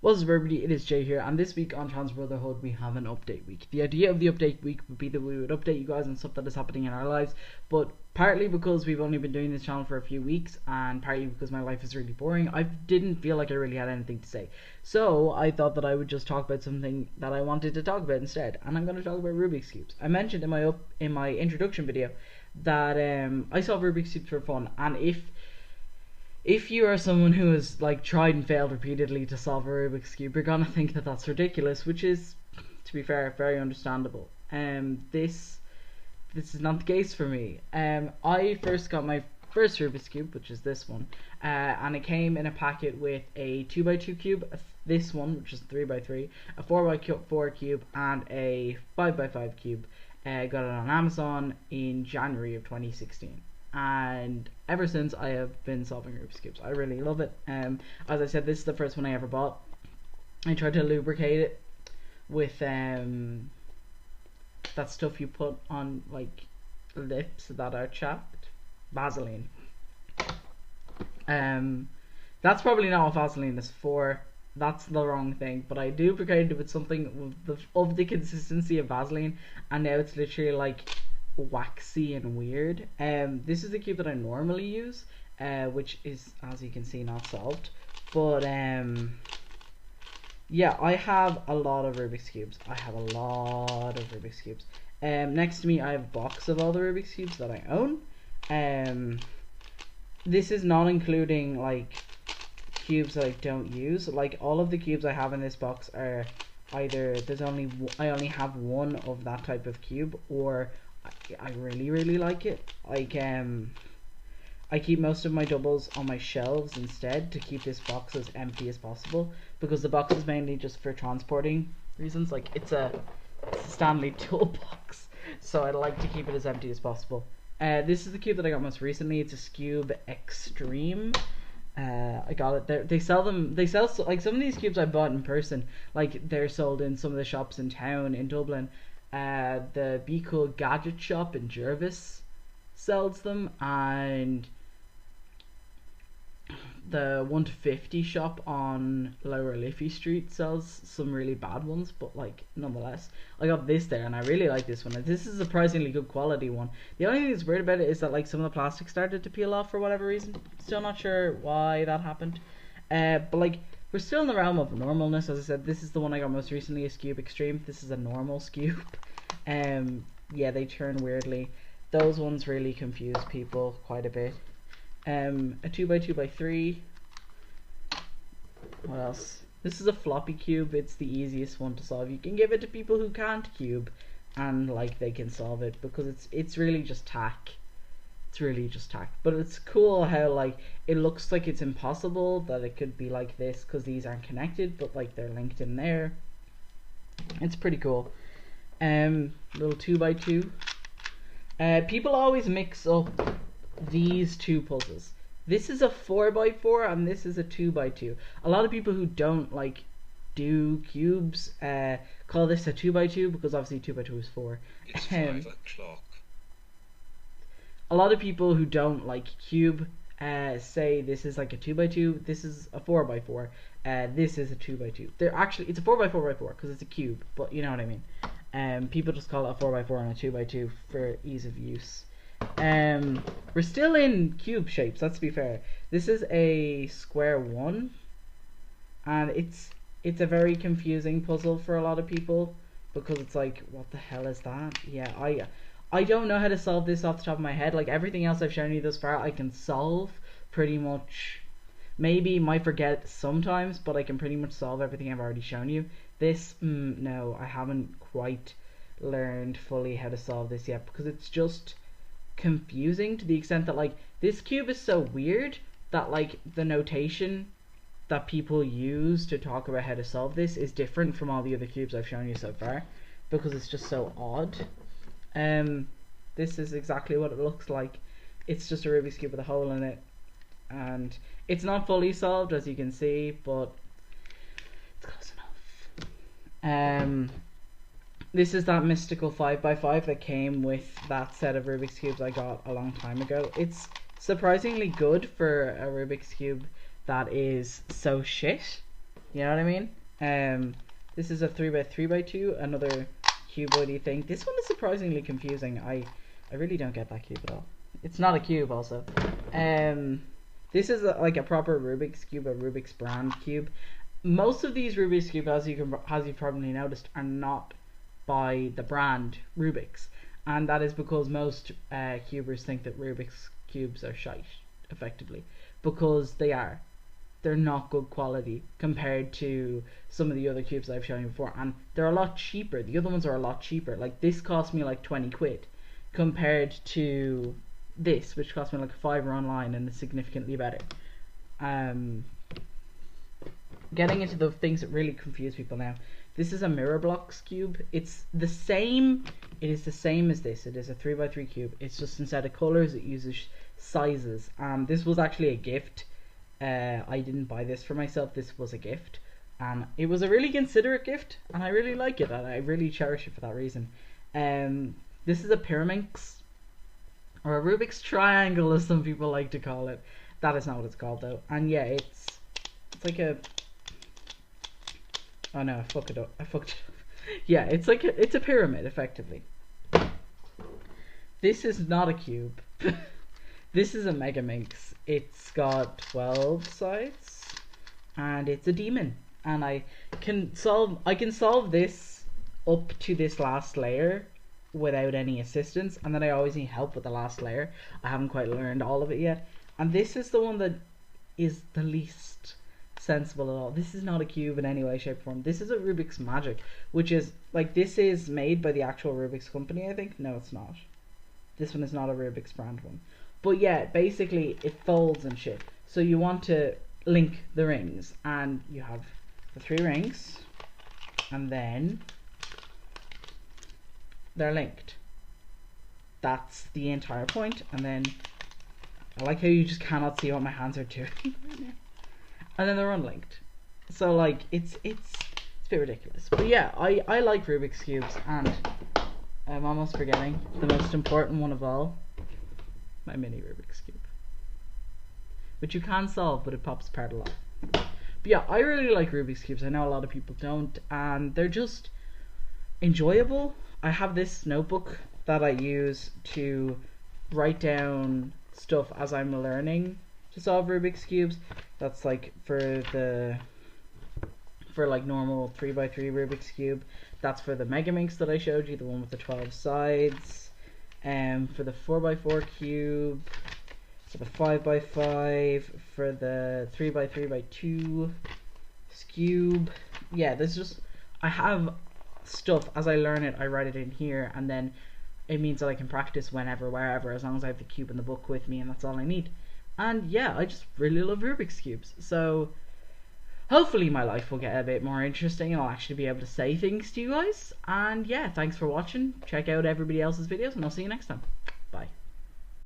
What's up everybody, it is Jay here, and this week on Trans Brotherhood we have an update week. The idea of the update week would be that we would update you guys on stuff that is happening in our lives, but partly because we've only been doing this channel for a few weeks, and partly because my life is really boring, I didn't feel like I really had anything to say. So I thought that I would just talk about something that I wanted to talk about instead, and I'm going to talk about Rubik's Cubes. I mentioned in my introduction video that I solve Rubik's Cubes for fun, and if you are someone who has like tried and failed repeatedly to solve a Rubik's Cube, you're gonna think that that's ridiculous, which is, to be fair, very understandable. This is not the case for me. I first got my first Rubik's Cube, which is this one, and it came in a packet with a 2x2 cube, this one, which is 3x3, a 4x4 cube, and a 5x5 cube. Got it on Amazon in January of 2016. And ever since I have been solving Rubik's Cubes. I really love it. As I said, this is the first one I ever bought. I tried to lubricate it with that stuff you put on like lips that are chapped, Vaseline. That's probably not what Vaseline is for. That's the wrong thing. But I lubricated it with something of the consistency of Vaseline, and now it's literally like waxy and weird. This is the cube that I normally use, which is, as you can see, not solved, but yeah, I have a lot of Rubik's Cubes. Next to me I have a box of all the Rubik's Cubes that I own. This is not including like cubes that I don't use. Like, all of the cubes I have in this box are either I only have one of that type of cube, or I really like it. Like, I keep most of my doubles on my shelves instead to keep this box as empty as possible, because the box is mainly just for transporting reasons. Like, it's a Stanley toolbox, so I like to keep it as empty as possible. This is the cube that I got most recently. It's a Scube Extreme. I got it there. They sell like some of these cubes I bought in person. Like, they're sold in some of the shops in town in Dublin. The Be Cool Gadget Shop in Jervis sells them, and the 1 to 50 shop on Lower Liffey Street sells some really bad ones, but like, nonetheless, I got this there, and I really like this one. This is a surprisingly good quality one. The only thing that's weird about it is that like some of the plastic started to peel off for whatever reason. Still not sure why that happened, but like, we're still in the realm of normalness. As I said, this is the one I got most recently, a Scube Extreme. This is a normal Scube. Yeah, they turn weirdly. Those ones really confuse people quite a bit. A 2x2x3. What else? This is a floppy cube. It's the easiest one to solve. You can give it to people who can't cube, and like, they can solve it, because it's really just tack. It's really just tack. But it's cool how like it looks like it's impossible that it could be like this, because these aren't connected, but like they're linked in there. It's pretty cool. Little 2x2. People always mix up these two puzzles. This is a 4x4 and this is a 2x2. A lot of people who don't like do cubes call this a 2x2, because obviously 2x2 is 4. It's 5 o'clock. A lot of people who don't like cube say this is like a 2x2. This is a 4x4. This is a 2x2. It's a 4x4x4 because it's a cube, but you know what I mean. People just call it a 4x4 and a 2x2 for ease of use. We're still in cube shapes, let's be fair. This is a square 1, and it's a very confusing puzzle for a lot of people, because it's like, what the hell is that? Yeah, I don't know how to solve this off the top of my head. Like, everything else I've shown you thus far I can solve pretty much. Maybe might forget sometimes, but I can pretty much solve everything I've already shown you. This, no, I haven't quite learned fully how to solve this yet, because it's just confusing to the extent that like, this cube is so weird that like the notation that people use to talk about how to solve this is different from all the other cubes I've shown you so far, because it's just so odd. This is exactly what it looks like. It's just a Rubik's Cube with a hole in it, and it's not fully solved, as you can see, but it's close enough. This is that mystical 5x5 that came with that set of Rubik's Cubes I got a long time ago. It's surprisingly good for a Rubik's Cube that is so shit. You know what I mean? This is a 3x3x2, another cuboidy thing. This one is surprisingly confusing. I really don't get that cube at all. It's not a cube also. This is like a proper Rubik's cube, a Rubik's brand cube. Most of these Rubik's cube, as you've probably noticed, are not by the brand Rubik's, and that is because most cubers think that Rubik's cubes are shite, effectively, because they are. They're not good quality compared to some of the other cubes I've shown you before, and they're a lot cheaper. The other ones are a lot cheaper. Like this cost me like 20 quid compared to this, which cost me like a $5 online and is significantly better. Getting into the things that really confuse people now. This is a mirror blocks cube. It's the same. It is the same as this. It is a 3x3 cube. It's just instead of colors, it uses sizes. This was actually a gift. I didn't buy this for myself. This was a gift. It was a really considerate gift, and I really like it, and I really cherish it for that reason. This is a Pyraminx, or a Rubik's triangle, as some people like to call it. That is not what it's called though. And yeah, it's like a. Oh no, I fucked it up. Yeah, it's a pyramid effectively. This is not a cube. This is a Megaminx. It's got 12 sides, and it's a demon. And I can solve this up to this last layer without any assistance, and then I always need help with the last layer. I haven't quite learned all of it yet. And this is the one that is the least sensible at all. This is not a cube in any way, shape, or form. This is a Rubik's Magic, which is like, this is made by the actual Rubik's company, I think. No, it's not. This one is not a Rubik's brand one. But yeah, basically it folds and shit. So you want to link the rings, and you have the 3 rings, and then they're linked. That's the entire point. And then I like how you just cannot see what my hands are doing right now. And then they're unlinked. So like it's a bit ridiculous. But yeah, I like Rubik's cubes, and I'm almost forgetting the most important one of all. My mini Rubik's cube, which you can solve, but it pops apart a lot. But yeah, I really like Rubik's cubes. I know a lot of people don't, and they're just enjoyable. I have this notebook that I use to write down stuff as I'm learning to solve Rubik's cubes. That's like for like normal 3x3 Rubik's cube. That's for the Megaminx that I showed you, the one with the 12 sides. For the 4x4 cube, for the 5x5, for the 3x3x2 cube. Yeah, there's just, I have stuff as I learn it. I write it in here, and then it means that I can practice whenever, wherever, as long as I have the cube and the book with me, and that's all I need. And yeah, I just really love Rubik's cubes. So hopefully my life will get a bit more interesting, and I'll actually be able to say things to you guys. And yeah, thanks for watching. Check out everybody else's videos, and I'll see you next time.